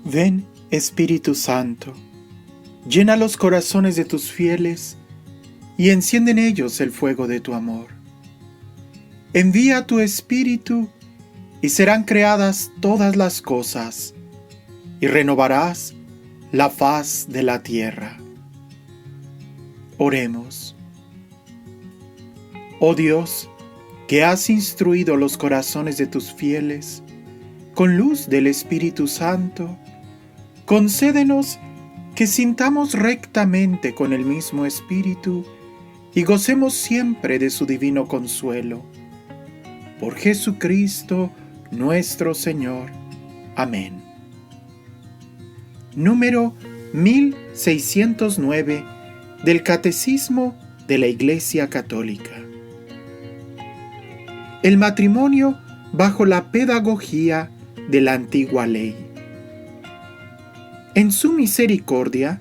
Ven, Espíritu Santo, llena los corazones de tus fieles y enciende en ellos el fuego de tu amor. Envía tu Espíritu y serán creadas todas las cosas, y renovarás la faz de la tierra. Oremos. Oh Dios, que has instruido los corazones de tus fieles con luz del Espíritu Santo, concédenos que sintamos rectamente con el mismo Espíritu y gocemos siempre de su divino consuelo. Por Jesucristo nuestro Señor. Amén. Número 1609 del Catecismo de la Iglesia Católica. El matrimonio bajo la pedagogía de la antigua ley. En su misericordia,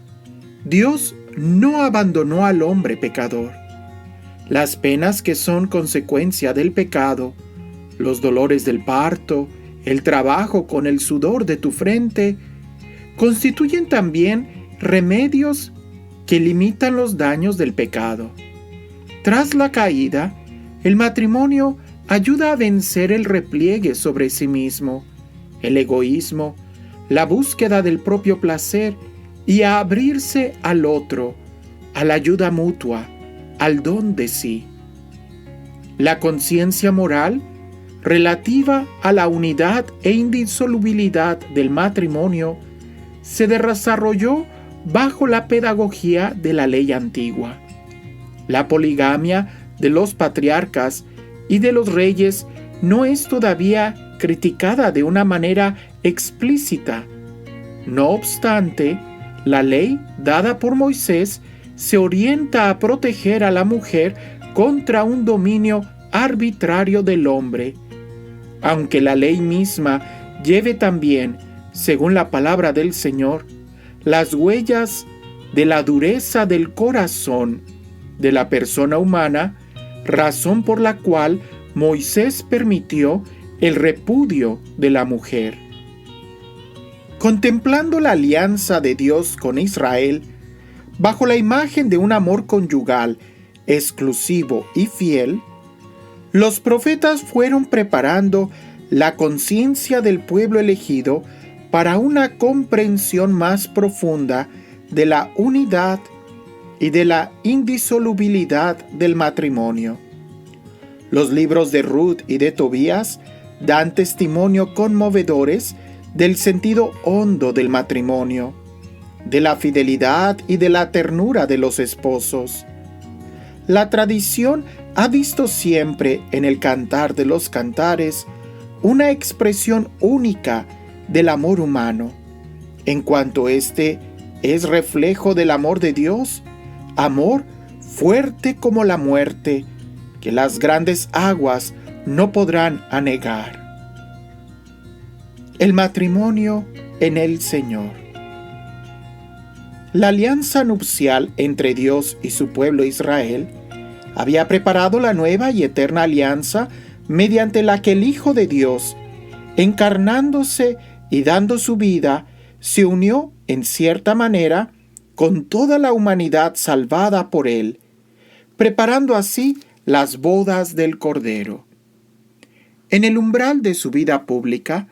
Dios no abandonó al hombre pecador. Las penas que son consecuencia del pecado, los dolores del parto, el trabajo con el sudor de tu frente, constituyen también remedios que limitan los daños del pecado. Tras la caída, el matrimonio ayuda a vencer el repliegue sobre sí mismo, el egoísmo, la búsqueda del propio placer y a abrirse al otro, a la ayuda mutua, al don de sí. La conciencia moral, relativa a la unidad e indisolubilidad del matrimonio, se desarrolló bajo la pedagogía de la ley antigua. La poligamia de los patriarcas y de los reyes no es todavía criticada de una manera explícita. No obstante, la ley dada por Moisés se orienta a proteger a la mujer contra un dominio arbitrario del hombre, aunque la ley misma lleve también, según la palabra del Señor, las huellas de la dureza del corazón de la persona humana, razón por la cual Moisés permitió el repudio de la mujer. Contemplando la alianza de Dios con Israel, bajo la imagen de un amor conyugal exclusivo y fiel, los profetas fueron preparando la conciencia del pueblo elegido para una comprensión más profunda de la unidad y de la indisolubilidad del matrimonio. Los libros de Ruth y de Tobías dan testimonio conmovedores del sentido hondo del matrimonio, de la fidelidad y de la ternura de los esposos. La tradición ha visto siempre en el Cantar de los Cantares una expresión única del amor humano, en cuanto éste es reflejo del amor de Dios, amor fuerte como la muerte, que las grandes aguas no podrán anegar. El matrimonio en el Señor. La alianza nupcial entre Dios y su pueblo Israel había preparado la nueva y eterna alianza mediante la que el Hijo de Dios, encarnándose y dando su vida, se unió en cierta manera con toda la humanidad salvada por él, preparando así las bodas del Cordero. En el umbral de su vida pública,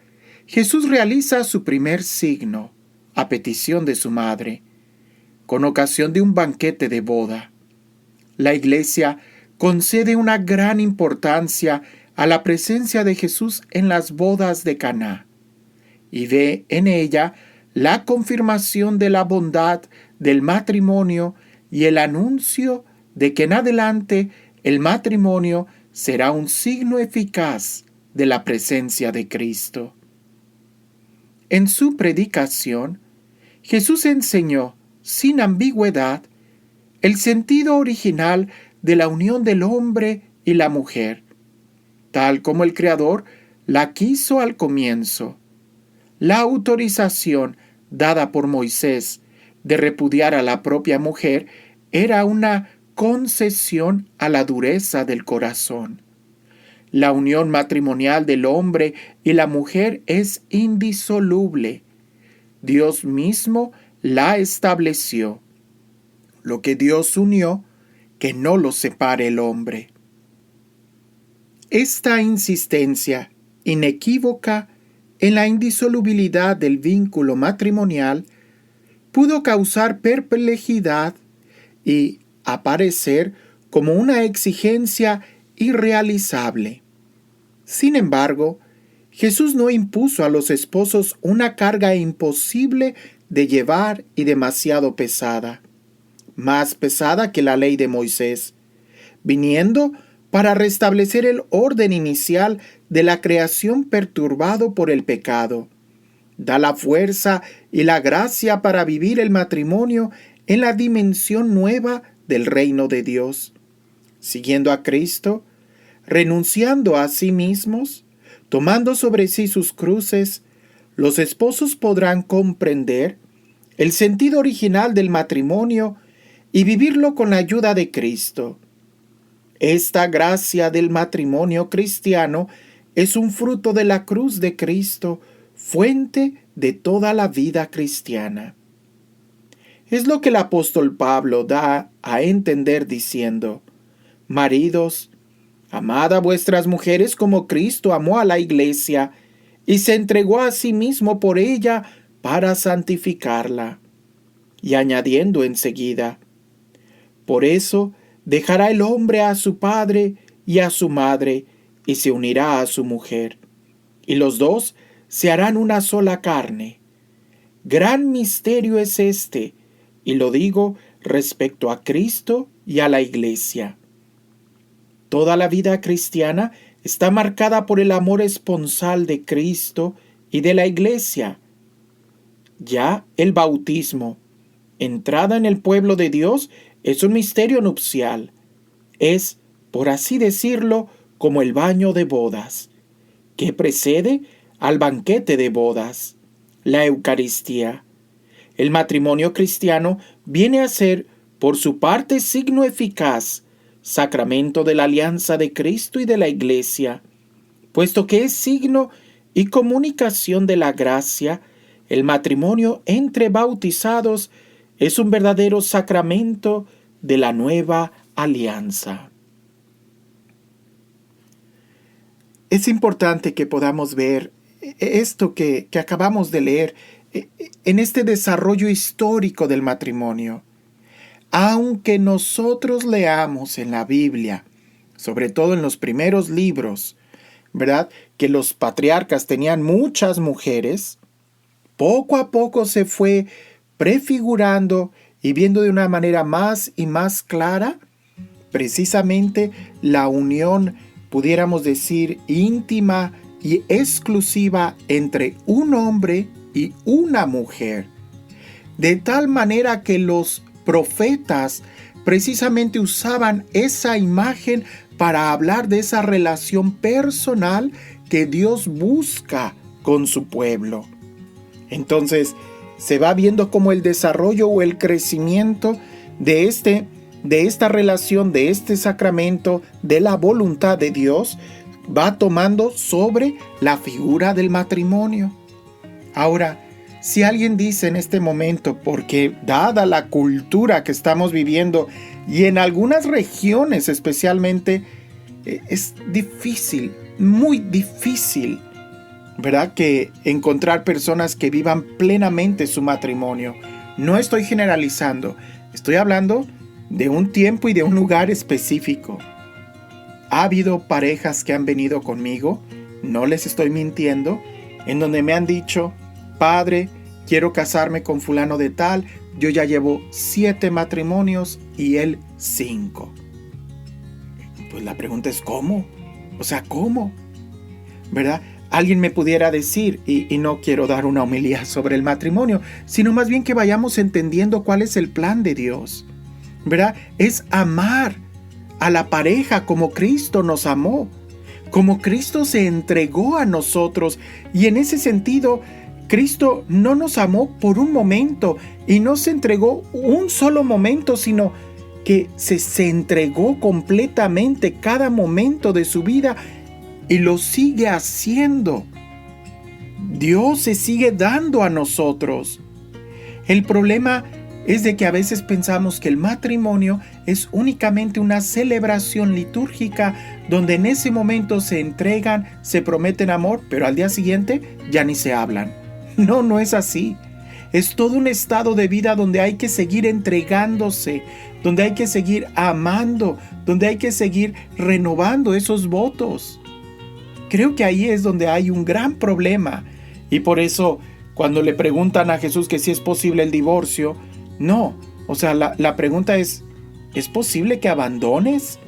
Jesús realiza su primer signo, a petición de su madre, con ocasión de un banquete de boda. La Iglesia concede una gran importancia a la presencia de Jesús en las bodas de Caná, y ve en ella la confirmación de la bondad del matrimonio y el anuncio de que en adelante el matrimonio será un signo eficaz de la presencia de Cristo. En su predicación, Jesús enseñó, sin ambigüedad, el sentido original de la unión del hombre y la mujer, tal como el Creador la quiso al comienzo. La autorización dada por Moisés de repudiar a la propia mujer era una concesión a la dureza del corazón. La unión matrimonial del hombre y la mujer es indisoluble. Dios mismo la estableció. Lo que Dios unió, que no lo separe el hombre. Esta insistencia inequívoca en la indisolubilidad del vínculo matrimonial pudo causar perplejidad y aparecer como una exigencia irrealizable. Sin embargo, Jesús no impuso a los esposos una carga imposible de llevar y demasiado pesada, más pesada que la ley de Moisés, viniendo para restablecer el orden inicial de la creación perturbado por el pecado. Da la fuerza y la gracia para vivir el matrimonio en la dimensión nueva del reino de Dios. Siguiendo a Cristo, renunciando a sí mismos, tomando sobre sí sus cruces, los esposos podrán comprender el sentido original del matrimonio y vivirlo con la ayuda de Cristo. Esta gracia del matrimonio cristiano es un fruto de la cruz de Cristo, fuente de toda la vida cristiana. Es lo que el apóstol Pablo da a entender diciendo: maridos, amad a vuestras mujeres como Cristo amó a la iglesia y se entregó a sí mismo por ella para santificarla. Y añadiendo enseguida: por eso dejará el hombre a su padre y a su madre, y se unirá a su mujer, y los dos se harán una sola carne. Gran misterio es este, y lo digo respecto a Cristo y a la iglesia. Toda la vida cristiana está marcada por el amor esponsal de Cristo y de la iglesia. Ya el bautismo, entrada en el pueblo de Dios, es un misterio nupcial. Es, por así decirlo, como el baño de bodas, que precede al banquete de bodas, la Eucaristía. El matrimonio cristiano viene a ser, por su parte, signo eficaz, sacramento de la alianza de Cristo y de la Iglesia. Puesto que es signo y comunicación de la gracia, el matrimonio entre bautizados es un verdadero sacramento de la nueva alianza. Es importante que podamos ver esto que acabamos de leer en este desarrollo histórico del matrimonio. Aunque nosotros leamos en la Biblia, sobre todo en los primeros libros, ¿verdad?, que los patriarcas tenían muchas mujeres, poco a poco se fue prefigurando y viendo de una manera más y más clara precisamente la unión, pudiéramos decir, íntima y exclusiva entre un hombre y una mujer. De tal manera que los profetas precisamente usaban esa imagen para hablar de esa relación personal que Dios busca con su pueblo. Entonces, se va viendo como el desarrollo o el crecimiento de esta relación, de este sacramento, de la voluntad de Dios, va tomando sobre la figura del matrimonio. Ahora, si alguien dice en este momento, porque dada la cultura que estamos viviendo y en algunas regiones especialmente, es difícil, muy difícil, ¿verdad?, que encontrar personas que vivan plenamente su matrimonio. No estoy generalizando, estoy hablando de un tiempo y de un lugar específico. Ha habido parejas que han venido conmigo, no les estoy mintiendo, en donde me han dicho: padre, quiero casarme con fulano de tal, yo ya llevo 7 matrimonios y él 5. Pues la pregunta es ¿cómo? O sea, ¿cómo? ¿Verdad? Alguien me pudiera decir, y no quiero dar una homilía sobre el matrimonio, sino más bien que vayamos entendiendo cuál es el plan de Dios, ¿verdad? Es amar a la pareja como Cristo nos amó, como Cristo se entregó a nosotros, y en ese sentido, Cristo no nos amó por un momento y no se entregó un solo momento, sino que se entregó completamente cada momento de su vida y lo sigue haciendo. Dios se sigue dando a nosotros. El problema es de que a veces pensamos que el matrimonio es únicamente una celebración litúrgica donde en ese momento se entregan, se prometen amor, pero al día siguiente ya ni se hablan. No, no es así. Es todo un estado de vida donde hay que seguir entregándose, donde hay que seguir amando, donde hay que seguir renovando esos votos. Creo que ahí es donde hay un gran problema. Y por eso, cuando le preguntan a Jesús que si es posible el divorcio, no. O sea, la pregunta ¿es posible que abandones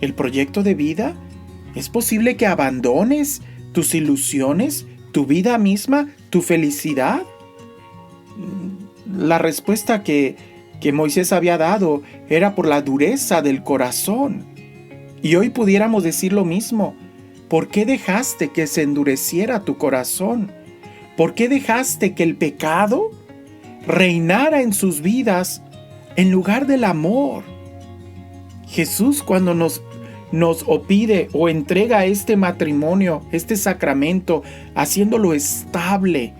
el proyecto de vida? ¿Es posible que abandones tus ilusiones, tu vida misma, tu felicidad? La respuesta que Moisés había dado era por la dureza del corazón. Y hoy pudiéramos decir lo mismo. ¿Por qué dejaste que se endureciera tu corazón? ¿Por qué dejaste que el pecado reinara en sus vidas en lugar del amor? Jesús, cuando nos pide o entrega este matrimonio, este sacramento, haciéndolo estable,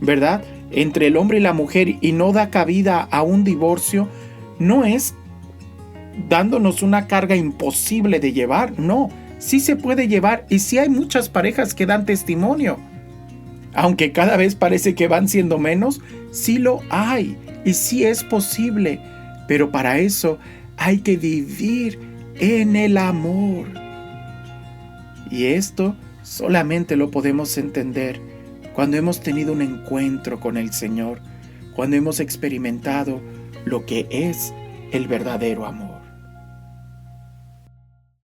¿verdad?, entre el hombre y la mujer, y no da cabida a un divorcio, no es dándonos una carga imposible de llevar, no, sí se puede llevar, y sí hay muchas parejas que dan testimonio. Aunque cada vez parece que van siendo menos, sí lo hay y sí es posible, pero para eso hay que vivir en el amor. Y esto solamente lo podemos entender cuando hemos tenido un encuentro con el Señor, cuando hemos experimentado lo que es el verdadero amor.